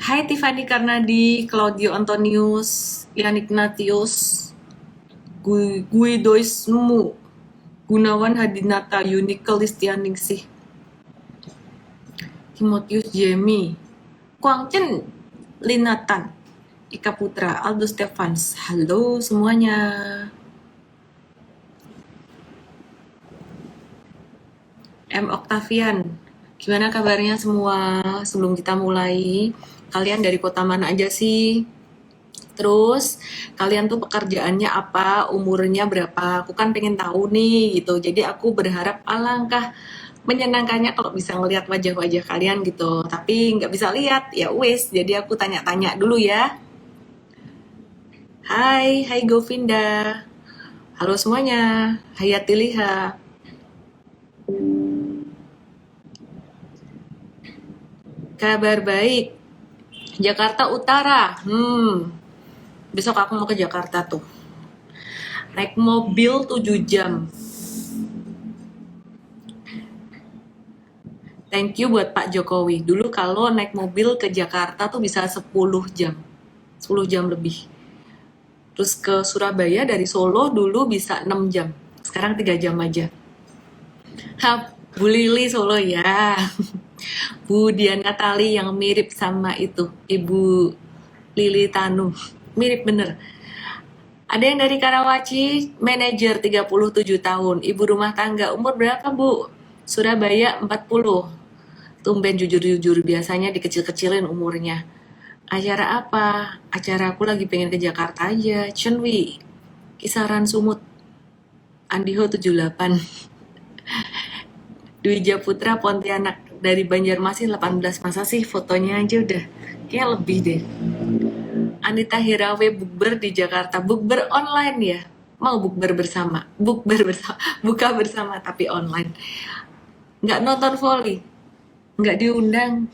Hai Tiffany Karnadi, Claudio Antonius, Ian Ignatius, Guidoismu, Gunawan Hadinata, Yunike Listianingsih, Timotius Jemi, Kwang Chen, Linatan, Ika Putra, Aldo Stefans. Halo semuanya. M. Octavian, gimana kabarnya semua? Sebelum kita mulai, kalian dari kota mana aja sih? Terus kalian tuh pekerjaannya apa, umurnya berapa? Aku kan pengen tahu nih gitu. Jadi aku berharap alangkah menyenangkannya kalau bisa ngelihat wajah-wajah kalian gitu. Tapi nggak bisa lihat, ya wes. Jadi aku tanya-tanya dulu ya. Hai Govinda. Halo semuanya. Hayati Liha. Kabar baik. Jakarta Utara. Besok aku mau ke Jakarta tuh. Naik mobil 7 jam. Thank you buat Pak Jokowi. Dulu kalau naik mobil ke Jakarta tuh bisa 10 jam. 10 jam lebih. Terus ke Surabaya dari Solo dulu bisa 6 jam. Sekarang 3 jam aja. Bu Lili Solo ya. Bu Diana Tali yang mirip sama itu. Ibu Lili Tanu. Mirip bener. Ada yang dari Karawaci, manajer 37 tahun. Ibu rumah tangga, umur berapa Bu? Surabaya 40. Tumben jujur-jujur, biasanya dikecil-kecilin umurnya. Acara apa? Acara aku lagi pengen ke Jakarta aja. Chenwi, kisaran Sumut. Andiho 78. Dwi Putra Pontianak, dari Banjarmasin 18. Masa sih fotonya aja udah kayak lebih deh. Anita Hirawe bukber di Jakarta. Bukber online ya? Mau bukber bersama? Buka bersama tapi online. Nggak nonton volley? Nggak diundang?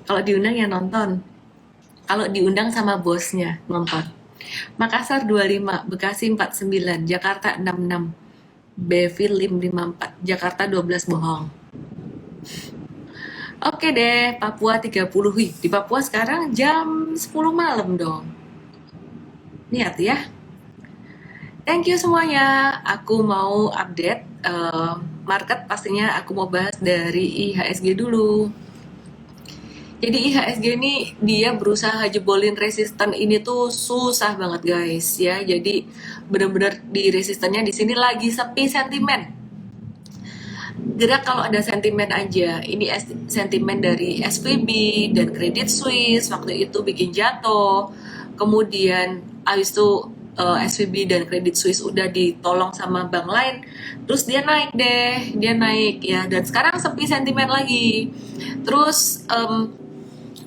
Kalau diundang ya nonton. Kalau diundang sama bosnya nonton. Makassar 25, Bekasi 49, Jakarta 66, Bevil 54, Jakarta 12 bohong. Oke deh, Papua 30. Wih, di Papua sekarang jam 10 malam dong. Lihat ya. Thank you semuanya. Aku mau update market, pastinya aku mau bahas dari IHSG dulu. Jadi IHSG ini dia berusaha jebolin resisten ini tuh susah banget guys ya. Jadi bener-bener di resistennya di sini lagi sepi sentimen. Gerak kalau ada sentimen aja. Ini sentimen dari SVB dan Credit Suisse waktu itu bikin jatuh. Kemudian habis itu SVB dan Credit Suisse udah ditolong sama bank lain, terus dia naik deh, dia naik ya. Dan sekarang sepi sentimen lagi. Terus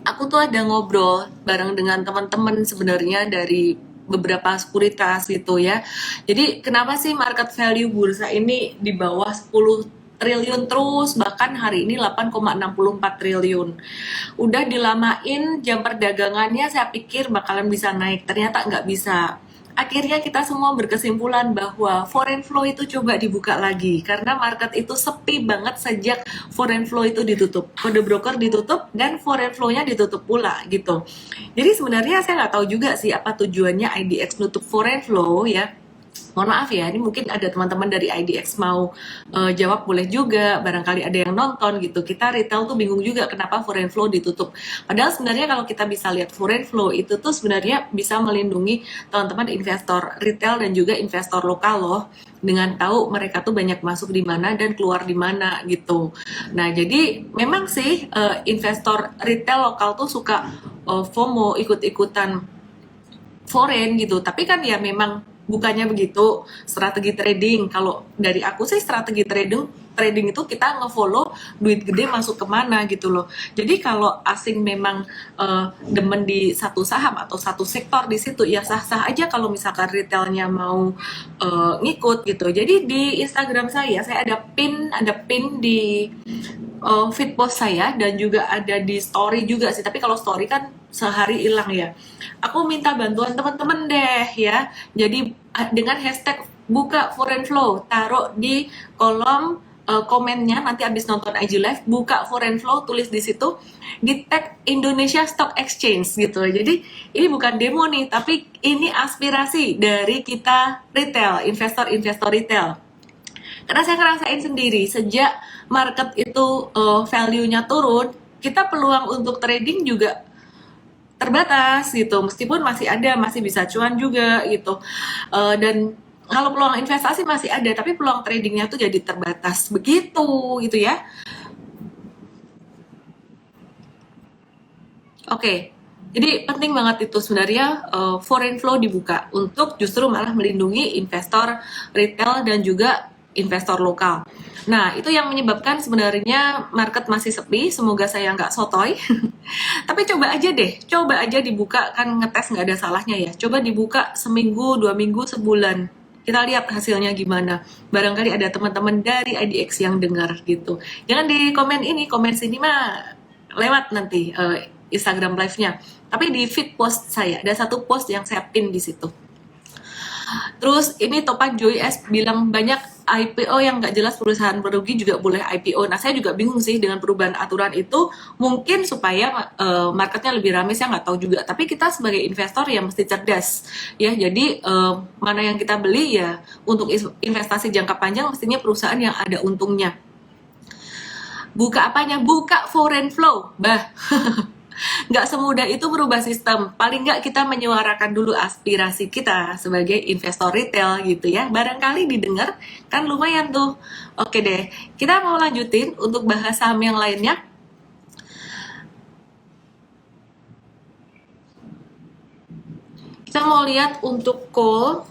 aku tuh ada ngobrol bareng dengan teman-teman sebenarnya dari beberapa sekuritas gitu ya. Jadi kenapa sih market value bursa ini di bawah 10 triliun terus, bahkan hari ini 8,64 triliun. Udah dilamain jam perdagangannya, saya pikir bakalan bisa naik, ternyata nggak bisa. Akhirnya kita semua berkesimpulan bahwa foreign flow itu coba dibuka lagi karena market itu sepi banget sejak foreign flow itu ditutup, kode broker ditutup dan foreign flow-nya ditutup pula gitu. Jadi sebenarnya saya nggak tahu juga sih apa tujuannya IDX nutup foreign flow ya. Mohon maaf ya, ini mungkin ada teman-teman dari IDX mau jawab, boleh juga, barangkali ada yang nonton gitu. Kita retail tuh bingung juga kenapa foreign flow ditutup. Padahal sebenarnya kalau kita bisa lihat foreign flow itu tuh sebenarnya bisa melindungi teman-teman investor retail dan juga investor lokal loh, dengan tahu mereka tuh banyak masuk di mana dan keluar di mana gitu. Nah, jadi memang sih investor retail lokal tuh suka FOMO, ikut-ikutan foreign gitu. Tapi kan ya memang bukannya begitu strategi trading. Kalau dari aku sih strategi trading itu kita ngefollow duit gede masuk kemana gitu loh. Jadi kalau asing memang demen di satu saham atau satu sektor di situ ya sah-sah aja kalau misalkan retailnya mau ngikut gitu. Jadi di Instagram saya ada pin di feed post saya dan juga ada di story juga sih. Tapi kalau story kan sehari hilang ya. Aku minta bantuan teman-teman deh ya. Jadi dengan hashtag buka foreign flow, taruh di kolom komennya nanti abis nonton IG Live, buka Foreign Flow, tulis di situ, di tag Indonesia Stock Exchange gitu. Jadi ini bukan demo nih, tapi ini aspirasi dari kita retail, investor-investor retail. Karena saya ngerasain sendiri, sejak market itu value-nya turun, kita peluang untuk trading juga terbatas gitu, meskipun masih ada, masih bisa cuan juga gitu. Dan kalau peluang investasi masih ada, tapi peluang tradingnya tuh jadi terbatas begitu gitu ya. Oke, jadi penting banget itu sebenarnya foreign flow dibuka untuk justru malah melindungi investor retail dan juga investor lokal. Nah, itu yang menyebabkan sebenarnya market masih sepi. Semoga saya nggak sotoy. Tapi coba aja deh, coba aja dibuka, kan ngetes nggak ada salahnya ya. Coba dibuka seminggu, 2 minggu, sebulan. Kita lihat hasilnya gimana. Barangkali ada teman-teman dari IDX yang dengar gitu. Jangan di komen ini, komen sini mah lewat nanti Instagram live-nya. Tapi di feed post saya, ada satu post yang saya pin di situ. Terus ini Topan Joy S bilang banyak IPO yang nggak jelas, perusahaan merugi juga boleh IPO. Nah, saya juga bingung sih dengan perubahan aturan itu, mungkin supaya marketnya lebih ramai, saya nggak tahu juga. Tapi kita sebagai investor ya mesti cerdas ya. Jadi mana yang kita beli ya untuk investasi jangka panjang mestinya perusahaan yang ada untungnya. Buka apanya? Buka foreign flow, bah. Nggak semudah itu berubah sistem. Paling nggak kita menyuarakan dulu aspirasi kita sebagai investor retail gitu ya. Barangkali didengar, kan lumayan tuh. Oke deh, kita mau lanjutin untuk bahas saham yang lainnya. Kita mau lihat untuk coal,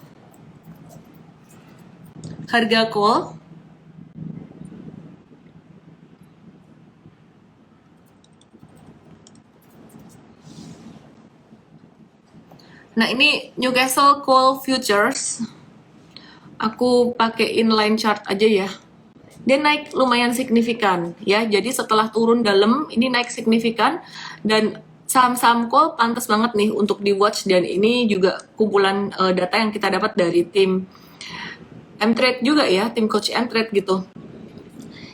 harga coal. Nah, ini Newcastle Coal Futures. Aku pakai inline chart aja ya. Dia naik lumayan signifikan ya. Jadi setelah turun dalam, ini naik signifikan, dan saham-saham coal pantas banget nih untuk di watch, dan ini juga kumpulan data yang kita dapat dari tim M-Trade juga ya, tim coach M-Trade gitu.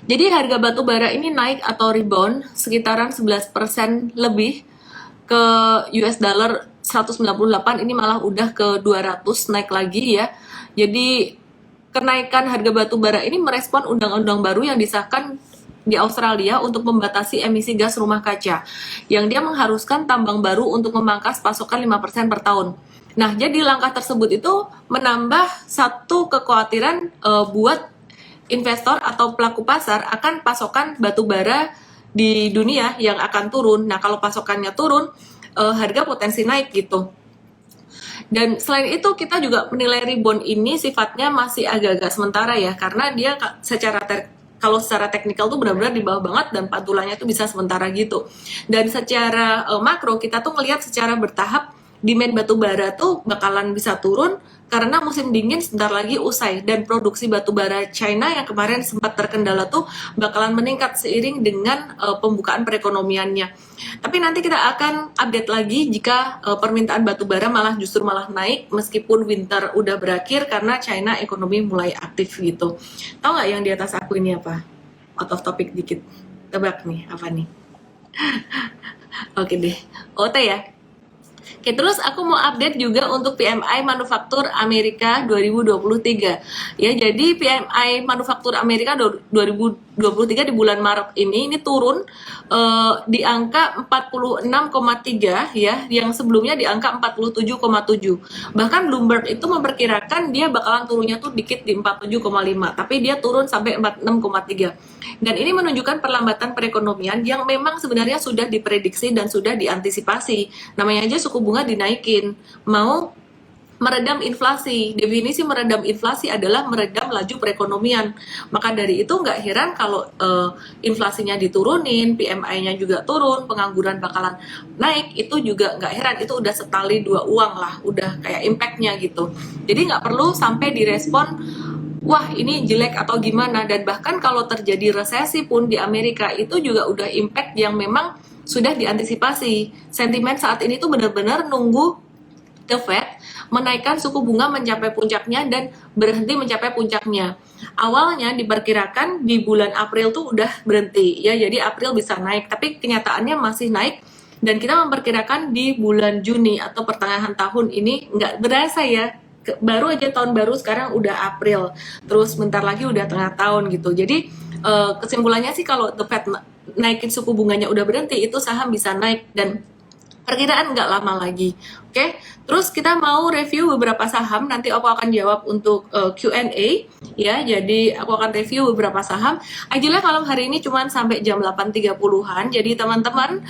Jadi harga batu bara ini naik atau rebound sekitaran 11% lebih ke US dollar 198, ini malah udah ke 200 naik lagi ya. Jadi kenaikan harga batu bara ini merespon undang-undang baru yang disahkan di Australia untuk membatasi emisi gas rumah kaca, yang dia mengharuskan tambang baru untuk memangkas pasokan 5% per tahun. Nah, jadi langkah tersebut itu menambah satu kekhawatiran buat investor atau pelaku pasar akan pasokan batu bara di dunia yang akan turun. Nah, kalau pasokannya turun, harga potensi naik gitu. Dan selain itu kita juga menilai rebound ini sifatnya masih agak-agak sementara ya, karena dia kalau secara teknikal tuh benar-benar di bawah banget, dan pantulannya tuh bisa sementara gitu. Dan secara makro kita tuh ngelihat secara bertahap demand batu bara tuh bakalan bisa turun karena musim dingin sebentar lagi usai, dan produksi batu bara China yang kemarin sempat terkendala tuh bakalan meningkat seiring dengan pembukaan perekonomiannya. Tapi nanti kita akan update lagi jika permintaan batu bara justru malah naik meskipun winter udah berakhir, karena China ekonomi mulai aktif gitu. Tahu nggak yang di atas aku ini apa? Out of topic dikit. Tebak nih, apa nih? Oke deh, OT ya. Oke, terus aku mau update juga untuk PMI Manufaktur Amerika 2023. Ya, jadi PMI Manufaktur Amerika 2023 di bulan Maret ini turun di angka 46,3 ya, yang sebelumnya di angka 47,7. Bahkan Bloomberg itu memperkirakan dia bakalan turunnya tuh dikit di 47,5, tapi dia turun sampai 46,3. Dan ini menunjukkan perlambatan perekonomian yang memang sebenarnya sudah diprediksi dan sudah diantisipasi. Namanya aja suku bunga dinaikin, mau meredam inflasi. Definisi meredam inflasi adalah meredam laju perekonomian. Maka dari itu nggak heran kalau inflasinya diturunin, PMI-nya juga turun, pengangguran bakalan naik, itu juga nggak heran. Itu udah setali dua uang lah, udah kayak impact-nya gitu. Jadi nggak perlu sampai direspon, wah ini jelek atau gimana. Dan bahkan kalau terjadi resesi pun di Amerika itu juga udah impact yang memang sudah diantisipasi. Sentimen saat ini tuh benar-benar nunggu The Fed menaikkan suku bunga mencapai puncaknya dan berhenti mencapai puncaknya. Awalnya diperkirakan di bulan April tuh udah berhenti ya, jadi April bisa naik, tapi kenyataannya masih naik dan kita memperkirakan di bulan Juni atau pertengahan tahun ini nggak berasa ya, baru aja tahun baru sekarang udah April, terus bentar lagi udah tengah tahun gitu. Jadi kesimpulannya sih kalau The Fed naikin suku bunganya udah berhenti, itu saham bisa naik dan perkiraan nggak lama lagi. Oke, terus kita mau review beberapa saham. Nanti aku akan jawab untuk Q&A ya. Jadi aku akan review beberapa saham. Ajilah kalau hari ini cuma sampai jam 8.30-an. Jadi teman-teman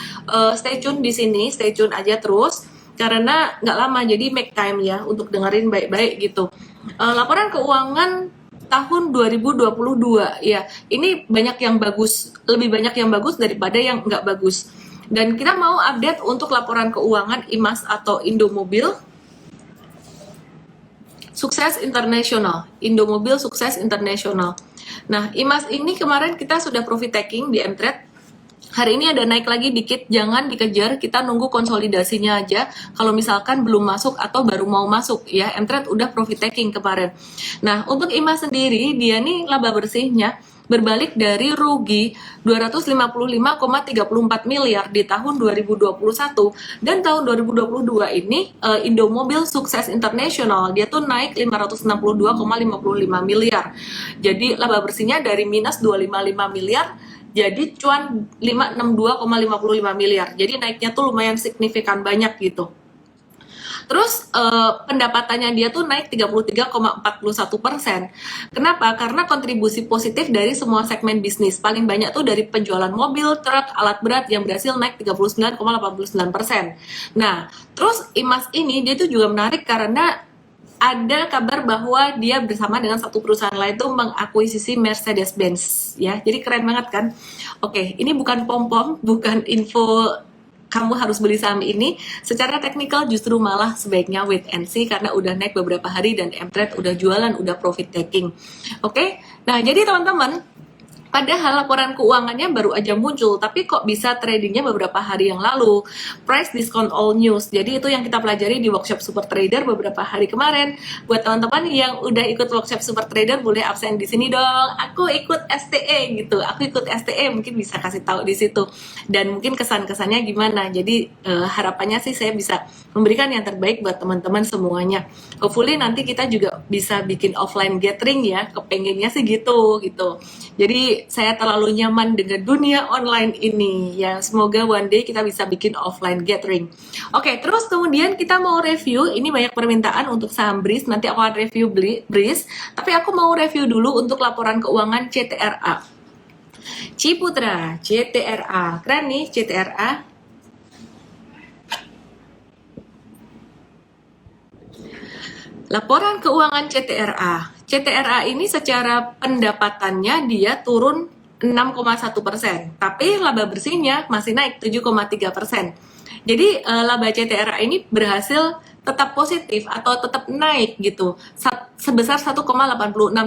stay tune di sini, stay tune aja terus karena nggak lama. Jadi make time ya untuk dengerin baik-baik gitu. Laporan keuangan tahun 2022 ya. Ini banyak yang bagus, lebih banyak yang bagus daripada yang nggak bagus. Dan kita mau update untuk laporan keuangan IMAS atau Indomobil Sukses International. Indomobil Sukses International. Nah, IMAS ini kemarin kita sudah profit taking di Mtrade. Hari ini ada naik lagi dikit, jangan dikejar, kita nunggu konsolidasinya aja. Kalau misalkan belum masuk atau baru mau masuk ya, Mtrade udah profit taking kemarin. Nah, untuk IMAS sendiri, dia nih laba bersihnya berbalik dari rugi 255,34 miliar di tahun 2021 dan tahun 2022 ini Indomobil Sukses International dia tuh naik 562,55 miliar. Jadi laba bersihnya dari minus 255 miliar jadi cuan 562,55 miliar. Jadi naiknya tuh lumayan signifikan banyak gitu. Terus pendapatannya dia tuh naik 33,41%. Kenapa? Karena kontribusi positif dari semua segmen bisnis. Paling banyak tuh dari penjualan mobil, truk, alat berat yang berhasil naik 39,89%. Nah, terus IMAS ini dia tuh juga menarik karena ada kabar bahwa dia bersama dengan satu perusahaan lain tuh mengakuisisi Mercedes-Benz ya. Jadi keren banget kan? Oke, ini bukan pom-pom, bukan info kamu harus beli saham ini. Secara teknikal justru malah sebaiknya wait and see karena udah naik beberapa hari dan Mtrade udah jualan, udah profit taking. Oke, nah jadi teman-teman, padahal laporan keuangannya baru aja muncul, tapi kok bisa tradingnya beberapa hari yang lalu. Price discount all news. Jadi itu yang kita pelajari di workshop Super Trader beberapa hari kemarin. Buat teman-teman yang udah ikut workshop Super Trader, boleh absen di sini dong. Aku ikut STE gitu. Aku ikut STE, mungkin bisa kasih tahu di situ. Dan mungkin kesan-kesannya gimana. Jadi harapannya sih saya bisa memberikan yang terbaik buat teman-teman semuanya. Hopefully nanti kita juga bisa bikin offline gathering ya. Kepengennya sih gitu. Jadi saya terlalu nyaman dengan dunia online ini ya, semoga one day kita bisa bikin offline gathering. Oke, terus kemudian kita mau review, ini banyak permintaan untuk saham BRIS, nanti aku akan review BRIS, tapi aku mau review dulu untuk laporan keuangan CTRA. Ciputra, CTRA, keren nih CTRA. Laporan keuangan CTRA. CTRA ini secara pendapatannya dia turun 6,1%, tapi laba bersihnya masih naik 7,3%. Jadi laba CTRA ini berhasil tetap positif atau tetap naik gitu, sebesar 1,86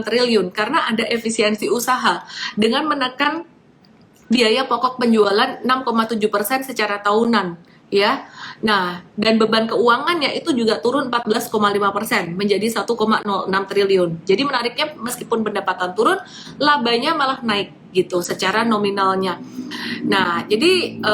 triliun karena ada efisiensi usaha dengan menekan biaya pokok penjualan 6,7% secara tahunan. Ya, nah dan beban keuangannya itu juga turun 14,5% menjadi 1,06 triliun. Jadi menariknya meskipun pendapatan turun, labanya malah naik gitu secara nominalnya. Nah, jadi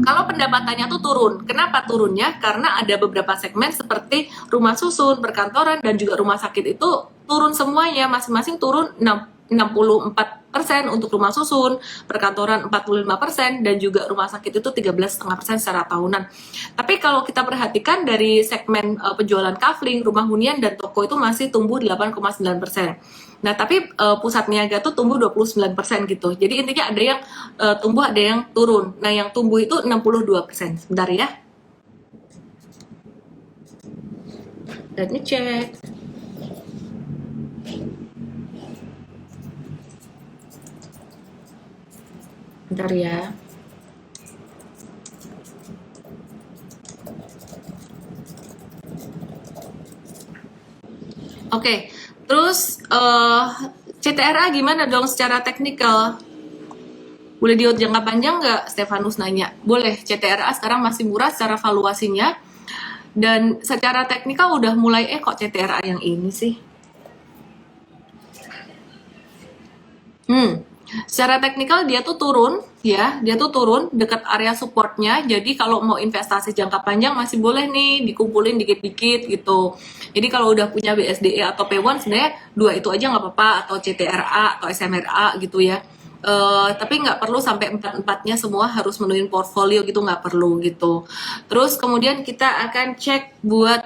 kalau pendapatannya tuh turun, kenapa turunnya? Karena ada beberapa segmen seperti rumah susun, perkantoran, dan juga rumah sakit itu turun semuanya, masing-masing turun 64% untuk rumah susun, perkantoran 45%, dan juga rumah sakit itu 13,5% secara tahunan. Tapi kalau kita perhatikan dari segmen penjualan kafling, rumah hunian, dan toko itu masih tumbuh 8,9%. Nah, tapi pusat niaga tuh tumbuh 29% gitu. Jadi intinya ada yang tumbuh, ada yang turun. Nah, yang tumbuh itu 62%. Sebentar ya. Let me check. Bentar ya. Oke, terus CTRA gimana dong secara teknikal? Boleh diut jangka panjang nggak? Stefanus nanya. Boleh, CTRA sekarang masih murah secara valuasinya. Dan secara teknikal udah mulai, kok CTRA yang ini sih? Secara teknikal dia tuh turun, ya, dia tuh turun dekat area supportnya. Jadi kalau mau investasi jangka panjang masih boleh nih dikumpulin dikit-dikit gitu. Jadi kalau udah punya BSDE atau P1 sebenarnya dua itu aja nggak apa-apa, atau CTRA atau SMRA gitu ya. Tapi nggak perlu sampai empat-empatnya semua harus menuin portfolio gitu, nggak perlu gitu. Terus kemudian kita akan cek buat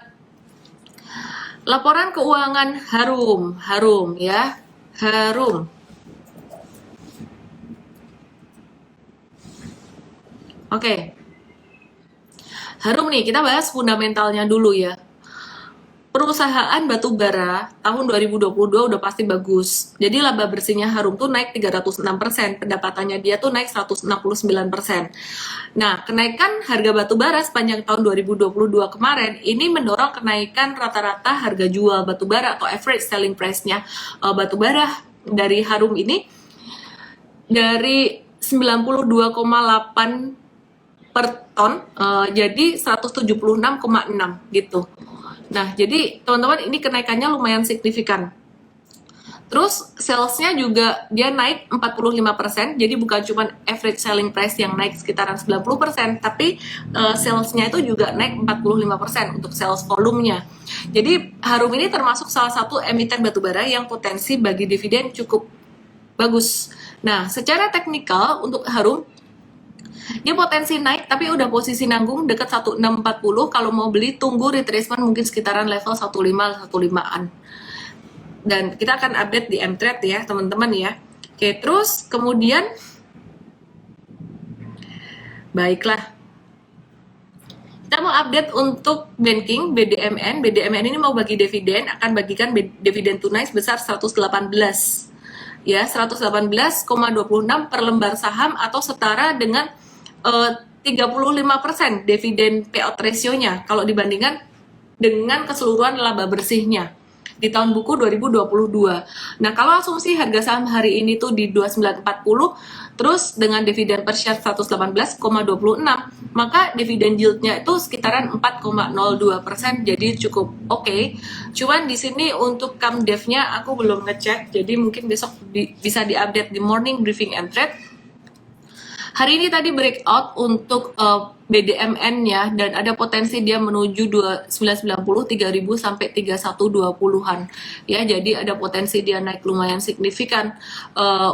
laporan keuangan Harum ya, Harum. Oke, Harum nih, kita bahas fundamentalnya dulu ya. Perusahaan batubara tahun 2022 udah pasti bagus. Jadi laba bersihnya Harum tuh naik 306%, pendapatannya dia tuh naik 169%. Nah, kenaikan harga batubara sepanjang tahun 2022 kemarin ini mendorong kenaikan rata-rata harga jual batubara atau average selling price-nya batubara dari Harum ini dari 92,8 per ton jadi 176,6 gitu. Nah, jadi teman-teman ini kenaikannya lumayan signifikan. Terus salesnya juga dia naik 45%, jadi bukan cuma average selling price yang naik sekitaran 90%, tapi salesnya itu juga naik 45% untuk sales volumenya. Jadi Harum ini termasuk salah satu emiten batubara yang potensi bagi dividen cukup bagus. Nah, secara teknikal untuk Harum dia potensi naik tapi udah posisi nanggung dekat 1640. Kalau mau beli tunggu retracement mungkin sekitaran level 15-15an. Dan kita akan update di mTrade ya teman-teman ya. Oke, terus kemudian baiklah. Kita mau update untuk banking BDMN. BDMN ini mau bagi dividen, akan bagikan dividen tunai sebesar 118. Ya, 118,26 per lembar saham atau setara dengan 35% dividen payout ratio-nya kalau dibandingkan dengan keseluruhan laba bersihnya di tahun buku 2022. Nah, kalau asumsi harga saham hari ini tuh di 2940, terus dengan dividen per share 118,26, maka dividen yield-nya itu sekitaran 4,02%, jadi cukup oke. Cuman di sini untuk CAMDEV-nya aku belum ngecek, jadi mungkin besok bisa diupdate di morning briefing mTrade. Hari ini tadi breakout untuk BDMN-nya dan ada potensi dia menuju 2990, 3000 sampai 3120-an. Ya, jadi ada potensi dia naik lumayan signifikan.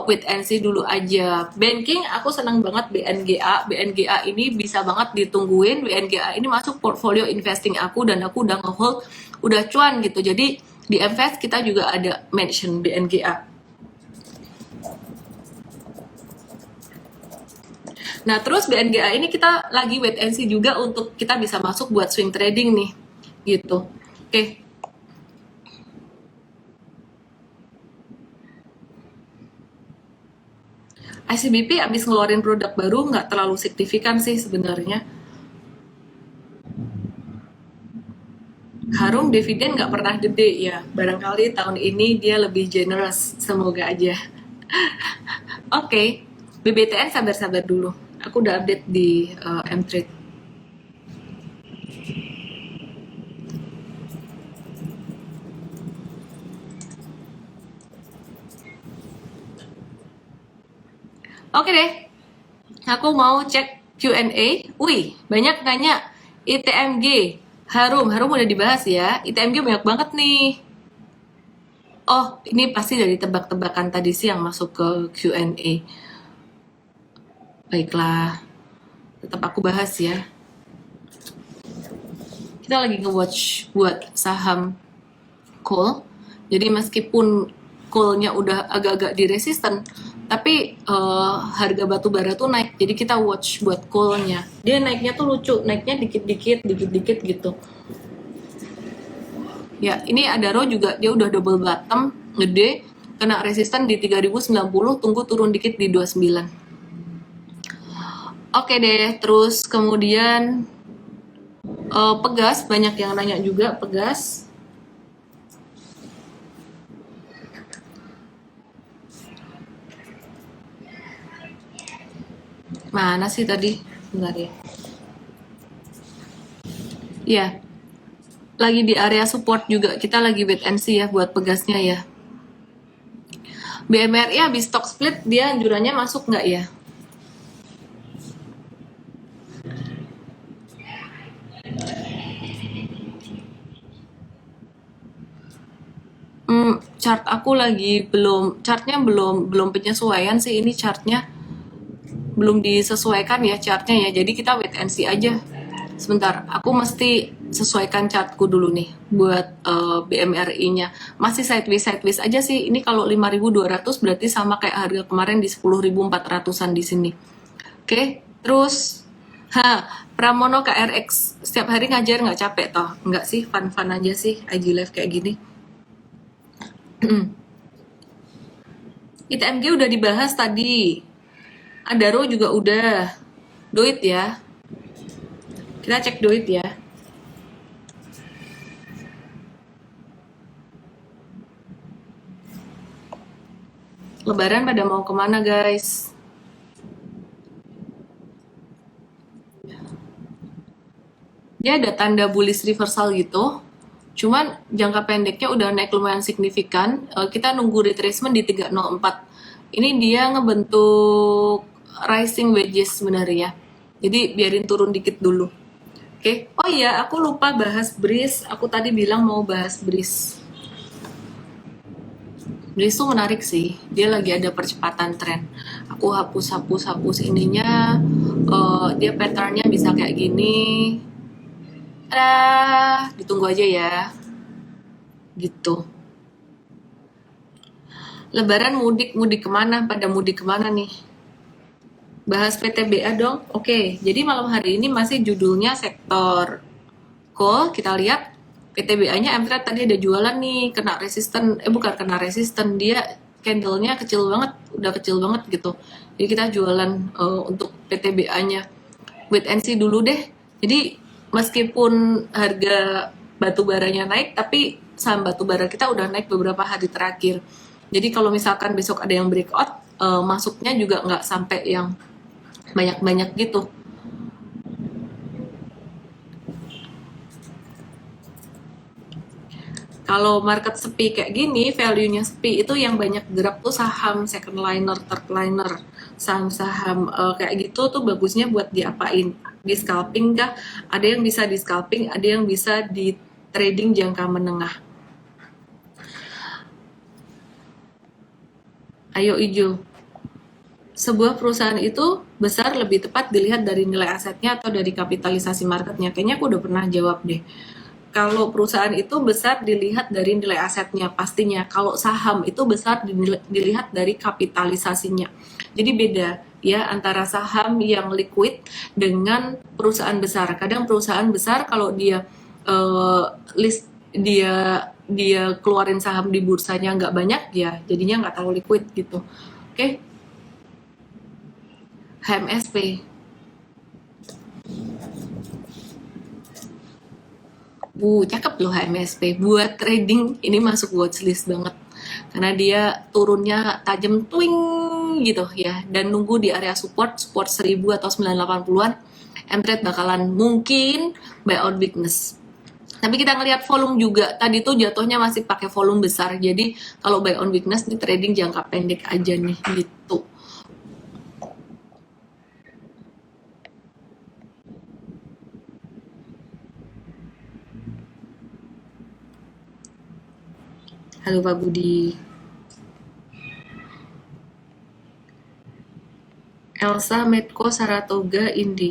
Wait and see dulu aja. Banking aku senang banget BNGA. BNGA ini bisa banget ditungguin. BNGA ini masuk portfolio investing aku dan aku udah ngehold, udah cuan gitu. Jadi di MVest kita juga ada mention BNGA. Nah, terus BNGA ini kita lagi wait and see juga untuk kita bisa masuk buat swing trading nih, gitu. Oke. ICBP abis ngeluarin produk baru nggak terlalu signifikan sih sebenarnya. Harum dividen nggak pernah gede ya, barangkali tahun ini dia lebih generous, semoga aja. Oke, BBTN sabar-sabar dulu. Aku udah update di mTrade. Oke deh, aku mau cek Q&A. Wih, banyak nanya ITMG. Harum udah dibahas ya. ITMG banyak banget nih. Oh, ini pasti dari tebak-tebakan tadi sih yang masuk ke Q&A. Baiklah, tetap aku bahas ya. Kita lagi nge-watch buat saham coal. Jadi meskipun coal-nya udah agak-agak di resisten, tapi harga batu bara tuh naik. Jadi kita watch buat coal-nya. Dia naiknya tuh lucu, naiknya dikit-dikit gitu. Ya, ini Adaro juga dia udah double bottom, gede, kena resisten di 3090, tunggu turun dikit di 29. Oke deh, terus kemudian Pegas, banyak yang nanya juga Pegas. Mana sih tadi? Bentar ya. Iya, lagi di area support juga, kita lagi wait and see ya buat pegasnya ya. BMRI habis stock split, dia anjurannya masuk nggak ya? Chart aku lagi chartnya belum penyesuaian sih, ini chartnya belum disesuaikan ya chartnya ya, jadi kita wait and see aja. Sebentar, aku mesti sesuaikan chartku dulu nih buat BMRI-nya. Masih sideways aja sih. Ini kalau 5.200 berarti sama kayak harga kemarin di 10.400-an di sini. Oke, terus Pramono KRX setiap hari ngajar nggak capek toh? Nggak sih, fun-fun aja sih IG live kayak gini. ITMG udah dibahas tadi. Adaro juga udah. Doit ya. Kita cek doit ya. Lebaran pada mau kemana guys? Dia ada tanda bullish reversal gitu. Cuman jangka pendeknya udah naik lumayan signifikan. Kita nunggu retracement di 304. Ini dia ngebentuk rising wedges sebenarnya. Jadi biarin turun dikit dulu. Oke. Oh iya, aku lupa bahas BRIS. Aku tadi bilang mau bahas BRIS. BRIS tuh menarik sih. Dia lagi ada percepatan tren. Aku hapus ininya. Dia patternnya bisa kayak gini. Ditunggu aja ya. Gitu. Lebaran mudik kemana? Pada mudik kemana nih? Bahas PTBA dong. Oke, jadi malam hari ini masih judulnya sektor coal. Kita lihat PTBA-nya MTrade tadi ada jualan nih, kena resisten. Bukan kena resisten, dia candle-nya kecil banget, udah kecil banget gitu. Jadi kita jualan untuk PTBA-nya. Wait and see dulu deh. Jadi meskipun harga batu baranya naik, tapi saham batu bara kita udah naik beberapa hari terakhir. Jadi kalau misalkan besok ada yang breakout, masuknya juga nggak sampai yang banyak-banyak gitu. Kalau market sepi kayak gini, value-nya sepi, itu yang banyak gerak tuh saham second liner, third liner, saham-saham kayak gitu tuh bagusnya buat diapain? Di scalping kah? Ada yang bisa di scalping, ada yang bisa di trading jangka menengah. Ayo ijo. Sebuah perusahaan itu besar lebih tepat dilihat dari nilai asetnya atau dari kapitalisasi marketnya. Kayaknya aku udah pernah jawab deh. Kalau perusahaan itu besar dilihat dari nilai asetnya pastinya. Kalau saham itu besar dilihat dari kapitalisasinya. Jadi beda ya antara saham yang liquid dengan perusahaan besar. Kadang perusahaan besar kalau dia dia keluarin saham di bursanya nggak banyak ya jadinya nggak terlalu liquid gitu. Oke. HMSP. Cakep loh HMSP. Buat trading ini masuk watchlist banget. Karena dia turunnya tajam twing gitu ya. Dan nunggu di area support 1000 atau 980-an. MTrade bakalan mungkin buy on weakness. Tapi kita ngelihat volume juga. Tadi tuh jatuhnya masih pakai volume besar. Jadi kalau buy on weakness nih trading jangka pendek aja nih gitu. Halo Pak Budi. Elsa, Medco, Saratoga, Indi.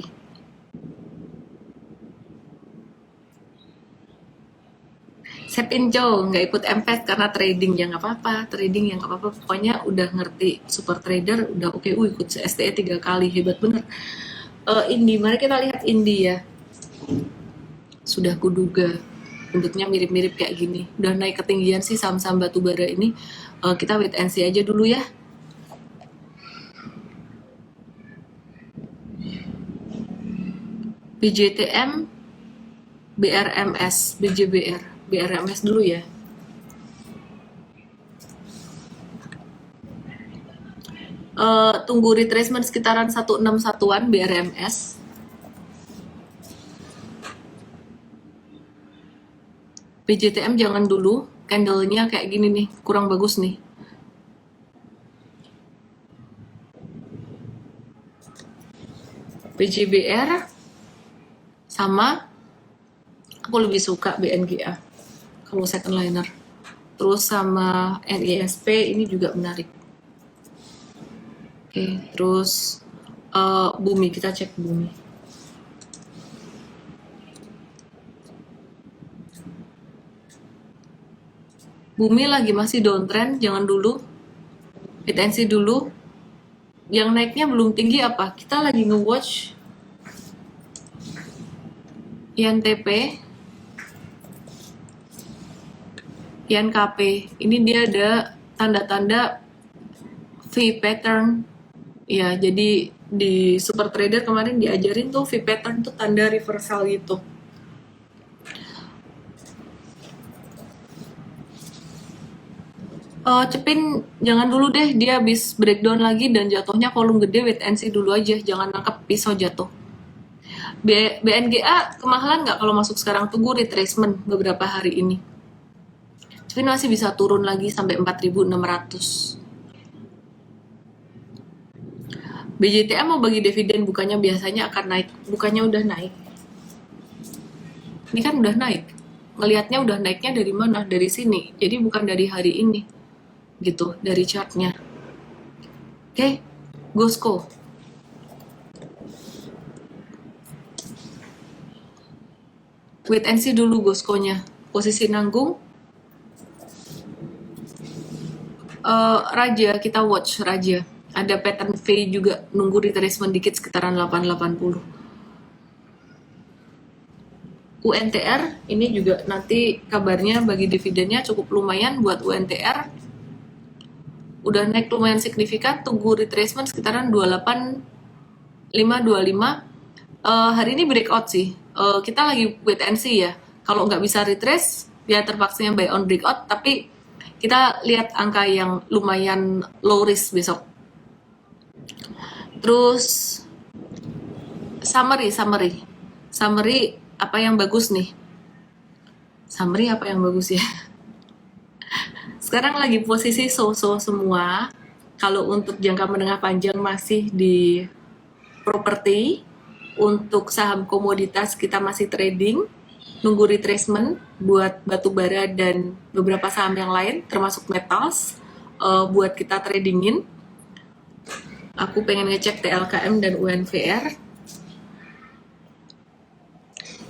Sepinco, nggak ikut MPES karena trading ya nggak apa-apa. Trading ya nggak apa-apa. Pokoknya udah ngerti super trader, udah oke. Ikut STE 3 kali, hebat bener. Indi, mari kita lihat Indi ya. Sudah kuduga. Bentuknya mirip-mirip kayak gini. Udah naik ketinggian sih saham-saham batubara ini. Kita wait and see aja dulu ya. BJTM, BRMS, BJBR, BRMS dulu ya. Tunggu retracement sekitaran 161-an BRMS. BJTM jangan dulu, candlenya kayak gini nih, kurang bagus nih. BJBR sama, aku lebih suka BNGA kalau second liner. Terus sama NISP ini juga menarik. Oke, terus Bumi, kita cek Bumi. Bumi lagi masih downtrend, jangan dulu. Wait and see dulu. Yang naiknya belum tinggi apa? Kita lagi nge-watch INTP, INKP. Ini dia ada tanda-tanda V pattern. Ya, jadi di super trader kemarin diajarin tuh V pattern tuh tanda reversal gitu. Cepin jangan dulu deh, dia habis breakdown lagi dan jatuhnya volume gede, wait and see dulu aja, jangan nangkep pisau jatuh. BNGA kemahalan nggak kalau masuk sekarang, tunggu retracement beberapa hari ini. Cepin masih bisa turun lagi sampai 4.600. BJTM mau bagi dividen, bukannya biasanya akan naik, bukannya udah naik. Ini kan udah naik, ngelihatnya udah naiknya dari mana? Dari sini, jadi bukan dari hari ini gitu, dari chartnya. Oke, Gosco. Wait and see dulu Gosco-nya. Posisi nanggung. Raja, kita watch Raja. Ada pattern V juga, nunggu retracement dikit sekitaran 880. UNTR, ini juga nanti kabarnya bagi dividennya cukup lumayan buat UNTR. Udah naik lumayan signifikan, tunggu retracement sekitaran 28.525. Hari ini breakout sih. Kita lagi wait and see ya. Kalau nggak bisa retrace, ya terpaksanya buy on breakout, tapi kita lihat angka yang lumayan low risk besok. Terus summary apa yang bagus nih? Summary apa yang bagus ya? Sekarang lagi posisi so-so semua. Kalau untuk jangka menengah panjang masih di properti. Untuk saham komoditas kita masih trading, nunggu retracement buat batu bara dan beberapa saham yang lain, termasuk metals, buat kita tradingin. Aku pengen ngecek TLKM dan UNVR.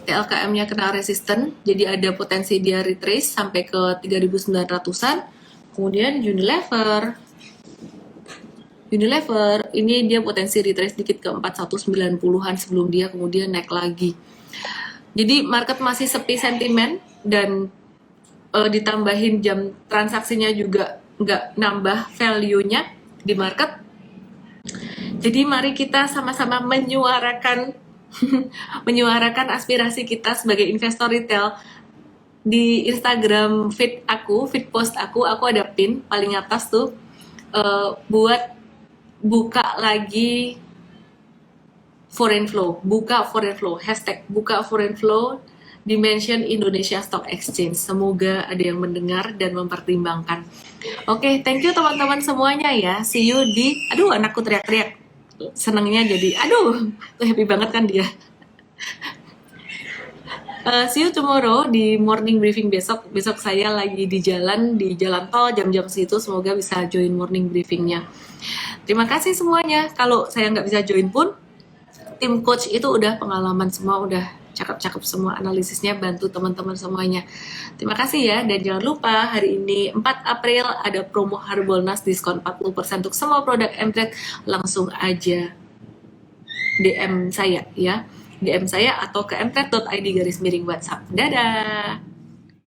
TLKM-nya kena resisten, jadi ada potensi dia retrace sampai ke 3.900-an. Kemudian Unilever, ini dia potensi retrace dikit ke 4190-an sebelum dia kemudian naik lagi. Jadi market masih sepi sentimen dan ditambahin jam transaksinya juga nggak nambah value-nya di market. Jadi mari kita sama-sama menyuarakan aspirasi kita sebagai investor retail. Di Instagram feed post aku ada pin paling atas tuh buat buka lagi foreign flow, hashtag buka foreign flow, dimension Indonesia Stock Exchange. Semoga ada yang mendengar dan mempertimbangkan. Oke, thank you teman-teman semuanya ya. See you di, aduh anakku teriak-teriak, senangnya jadi, aduh, tuh happy banget kan dia. See you tomorrow di morning briefing besok. Besok saya lagi di jalan tol jam-jam segitu. Semoga bisa join morning briefingnya. Terima kasih semuanya. Kalau saya nggak bisa join pun, tim coach itu udah pengalaman semua, udah cakep-cakep semua analisisnya, bantu teman-teman semuanya. Terima kasih ya, dan jangan lupa hari ini 4 April ada promo Harbolnas diskon 40% untuk semua produk Mtrade. Langsung aja DM saya ya. DM saya atau ke mtrade.id/WhatsApp. Dadah!